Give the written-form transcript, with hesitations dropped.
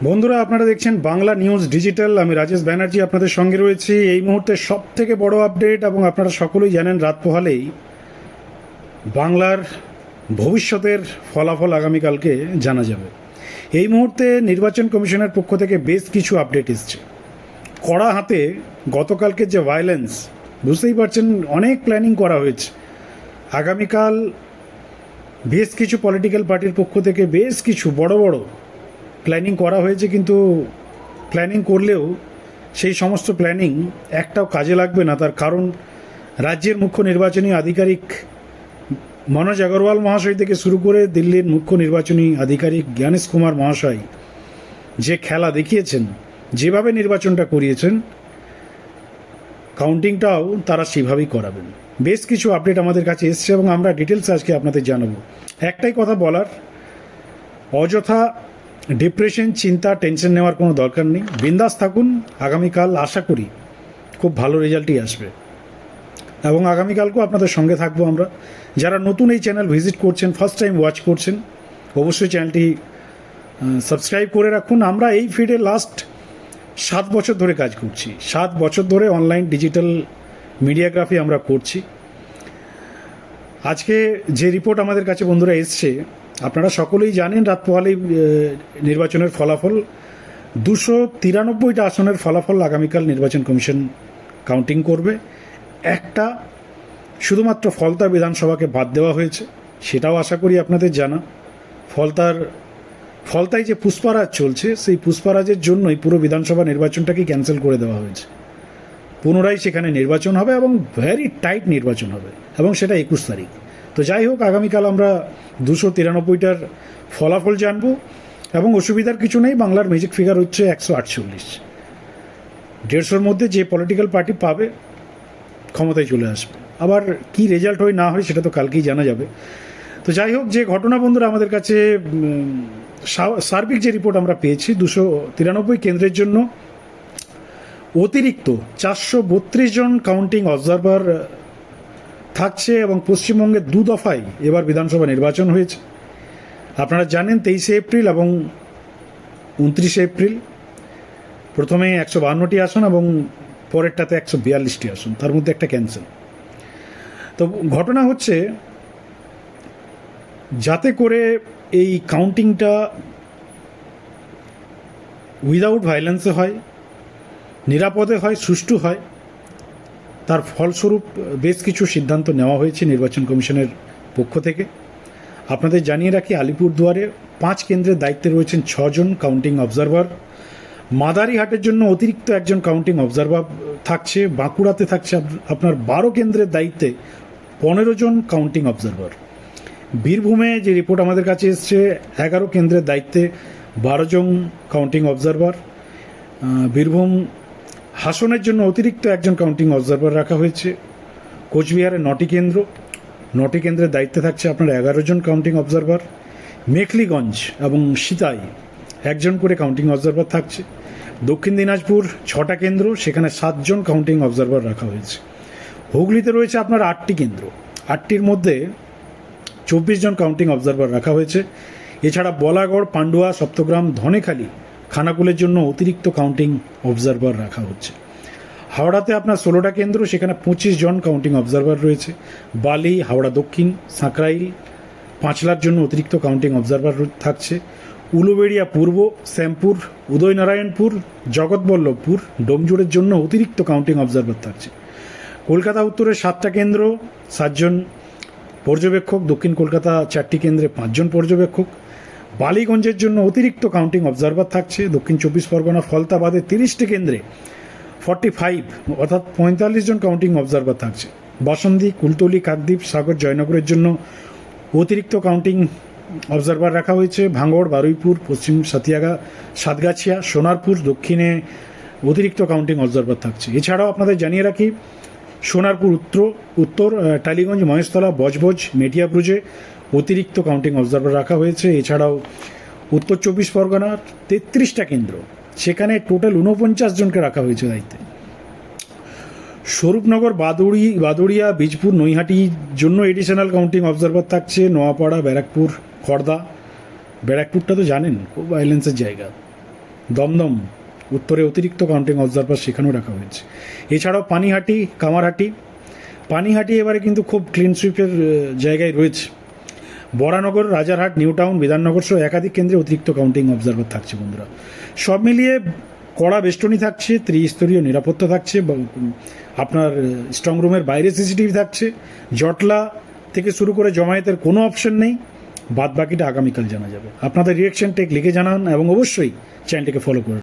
বন্ধুরা, আপনারা দেখছেন বাংলা নিউজ ডিজিটাল। আমি রাজেশ ব্যানার্জি আপনাদের সঙ্গে রয়েছি। এই মুহূর্তে সব থেকে বড় আপডেট, এবং আপনারা সকলেই জানেন রাত পোহালেই বাংলার ভবিষ্যতের ফলাফল আগামীকালকে জানা যাবে। এই মুহূর্তে নির্বাচন কমিশনের পক্ষ থেকে বেশ কিছু আপডেট এসছে কড়া হাতে। গতকালকে যে ভায়োলেন্স, বুঝতেই পারছেন, অনেক প্ল্যানিং করা হয়েছে। আগামীকাল বেশ কিছু পলিটিক্যাল পার্টির পক্ষ থেকে বেশ কিছু বড় বড় প্ল্যানিং করা হয়েছে, কিন্তু প্ল্যানিং করলেও সেই সমস্ত প্ল্যানিং একটাও কাজে লাগবে না। তার কারণ রাজ্যের মুখ্য নির্বাচনী আধিকারিক মনোজ আগরওয়াল মহাশয় থেকে শুরু করে দিল্লির মুখ্য নির্বাচনী আধিকারিক জ্ঞানেশ কুমার মহাশয় যে খেলা দেখিয়েছেন, যেভাবে নির্বাচনটা করিয়েছেন, কাউন্টিংটাও তারা সেভাবেই করাবেন। বেশ কিছু আপডেট আমাদের কাছে এসছে এবং আমরা ডিটেলস আজকে আপনাদের জানাবো। একটাই কথা বলার, অযথা ডিপ্রেশন, চিন্তা, টেনশন নেওয়ার কোনো দরকার নেই। বিন্দাস থাকুন। আগামীকাল আশা করি খুব ভালো রেজাল্টই আসবে, এবং আগামীকালকেও আপনাদের সঙ্গে থাকবো আমরা। যারা নতুন এই চ্যানেল ভিজিট করছেন, ফার্স্ট টাইম ওয়াচ করছেন, অবশ্যই চ্যানেলটি সাবস্ক্রাইব করে রাখুন। আমরা এই ফিল্ডে লাস্ট 7 বছর ধরে কাজ করছি। 7 বছর ধরে অনলাইন ডিজিটাল মিডিয়াগ্রাফি আমরা করছি। আজকে যে রিপোর্ট আমাদের কাছে বন্ধুরা এসছে, আপনারা সকলেই জানেন রাত পোহালেই নির্বাচনের ফলাফল, 293টা আসনের ফলাফল আগামীকাল নির্বাচন কমিশন কাউন্টিং করবে। একটা শুধুমাত্র ফলতা বিধানসভাকে বাদ দেওয়া হয়েছে, সেটাও আশা করি আপনাদের জানা। ফলতায় যে পুষ্পারাজ চলছে, সেই পুষ্পারাজের জন্যই পুরো বিধানসভা নির্বাচনটাকে ক্যান্সেল করে দেওয়া হয়েছে। পুনরায় সেখানে নির্বাচন হবে এবং ভেরি টাইট নির্বাচন হবে, এবং সেটা 21 তারিখ। তো যাই হোক, আগামীকাল আমরা 293টার ফলাফল জানব, এবং অসুবিধার কিছু নেই। বাংলার ম্যাজিক ফিগার হচ্ছে 148। 150-র মধ্যে যে পলিটিক্যাল পার্টি পাবে ক্ষমতায় চলে আসবে। আবার কি রেজাল্ট হয় না হয় সেটা তো কালকেই জানা যাবে। তো যাই হোক, যে ঘটনা বন্ধুরা আমাদের কাছে সার্বিক যে রিপোর্ট আমরা পেয়েছি, 293 কেন্দ্রের জন্য অতিরিক্ত 432 জন কাউন্টিং অবজারভার থাকছে, এবং পশ্চিমবঙ্গে 2 দফায় এবার বিধানসভা নির্বাচন হয়েছে। আপনারা জানেন 23শে এপ্রিল এবং 29শে এপ্রিল। প্রথমে 152টি আসন এবং পরেরটাতে 142টি আসন, তার মধ্যে একটা ক্যান্সেল। তো ঘটনা হচ্ছে, যাতে করে এই কাউন্টিংটা উইদাউট ভায়োলেন্সে হয়, নিরাপদে হয়, সুষ্ঠু হয়, তার ফলস্বরূপ বেশ কিছু সিদ্ধান্ত নেওয়া হয়েছে নির্বাচন কমিশনের পক্ষ থেকে। আপনাদের জানিয়ে রাখি, আলিপুরদুয়ারে 5 কেন্দ্রের দায়িত্বে রয়েছেন 6 জন কাউন্টিং অবজারভার। মাদারিহাটের জন্য অতিরিক্ত 1 জন কাউন্টিং অবজারভার থাকছে। বাঁকুড়াতে থাকছে আপনার 12 কেন্দ্রের দায়িত্বে 15 জন কাউন্টিং অবজারভার। বীরভূমে যে রিপোর্ট আমাদের কাছে এসছে, 11 কেন্দ্রের দায়িত্বে 12 জন কাউন্টিং অবজারভার। বীরভূম হাসনের জন্য অতিরিক্ত 1 জন কাউন্টিং অবজারভার রাখা হয়েছে। কোচবিহারে 9টি কেন্দ্রের দায়িত্বে থাকছে আপনার 11 জন কাউন্টিং অবজারভার। মেখলিগঞ্জ এবং সিতাই 1 জন করে কাউন্টিং অবজারভার থাকছে। দক্ষিণ দিনাজপুর 6টা কেন্দ্র, সেখানে 7 জন কাউন্টিং অবজারভার রাখা হয়েছে। হুগলিতে রয়েছে আপনার 8টি কেন্দ্র, 8টির মধ্যে 24 জন কাউন্টিং অবজারভার রাখা হয়েছে। এছাড়া বলাগড়, পান্ডুয়া, সপ্তগ্রাম, ধনেখালি, খানাকুলের জন্য অতিরিক্ত কাউন্টিং অবজারভার রাখা হচ্ছে। হাওড়াতে আপনার 16টা কেন্দ্র, সেখানে 25 জন কাউন্টিং অবজারভার রয়েছে। বালি, হাওড়া দক্ষিণ, সাঁকরাইল, পাঁচলার জন্য অতিরিক্ত কাউন্টিং অবজারভার থাকছে। উলুবেড়িয়া পূর্ব, শ্যামপুর, উদয়নারায়ণপুর, জগৎবল্লভপুর, ডোমজুড়ের জন্য অতিরিক্ত কাউন্টিং অবজারভার থাকছে। কলকাতা উত্তরের 7টা কেন্দ্র, 7 জন পর্যবেক্ষক। দক্ষিণ কলকাতা 4টি কেন্দ্রে 5 জন পর্যবেক্ষক। বালিগঞ্জের জন্য অতিরিক্ত কাউন্টিং অবজারভার থাকছে। দক্ষিণ 24 পরগনা ফলতা বাদে 30টি কেন্দ্রে 45 অর্থাৎ 45 জন কাউন্টিং অবজারভার থাকছে। বাসন্তী, কুলতলি, কাকদ্বীপ, সাগর, জয়নগরের জন্য অতিরিক্ত কাউন্টিং অবজারভার রাখা হয়েছে। ভাঙড়, বারুইপুর, পশ্চিম সাতগাছিয়া, সোনারপুর দক্ষিণে অতিরিক্ত কাউন্টিং অবজারভার থাকছে। এছাড়াও আপনাদের জানিয়ে রাখি, সোনারপুর উত্তর, টালিগঞ্জ, মহেশতলা, বজবজ, মেটিয়াব্রুজে অতিরিক্ত কাউন্টিং অবজারভার রাখা হয়েছে। এছাড়াও উত্তর 24 পরগনার 33টা কেন্দ্র, সেখানে টোটাল 49 জনকে রাখা হয়েছে দায়িত্বে। স্বরূপনগর, বাদুড়িয়া, বীজপুর, নৈহাটির জন্য এডিশনাল কাউন্টিং অবজারভার থাকছে। নোয়াপাড়া, ব্যারাকপুর, খড়দা। ব্যারাকপুরটা তো জানেন খুব ভায়োলেন্সের জায়গা। দমদম উত্তরে অতিরিক্ত কাউন্টিং অবজারভার সেখানেও রাখা হয়েছে। এছাড়াও পানিহাটি, কামারহাটি, পানিহাটি এবারে কিন্তু খুব ক্লিন সুইপের জায়গায় রয়েছে। বরানগর, রাজারহাট, নিউ টাউন, বিধাননগর সহ একাধিক কেন্দ্রে অতিরিক্ত কাউন্টিং অবজারভার থাকছে বন্ধুরা। সব মিলিয়ে কড়া বেষ্টনী থাকছে, ত্রিস্তরীয় নিরাপত্তা থাকছে, আপনার স্ট্রং রুমের বাইরে সিসিটিভি থাকছে, জটলা থেকে শুরু করে জমায়েতের কোনো অপশন নেই। বাদ বাকিটা আগামীকাল জানা যাবে। আপনাদের রিয়াকশন টেক লিখে জানান এবং অবশ্যই চ্যানেলটিকে ফলো করুন।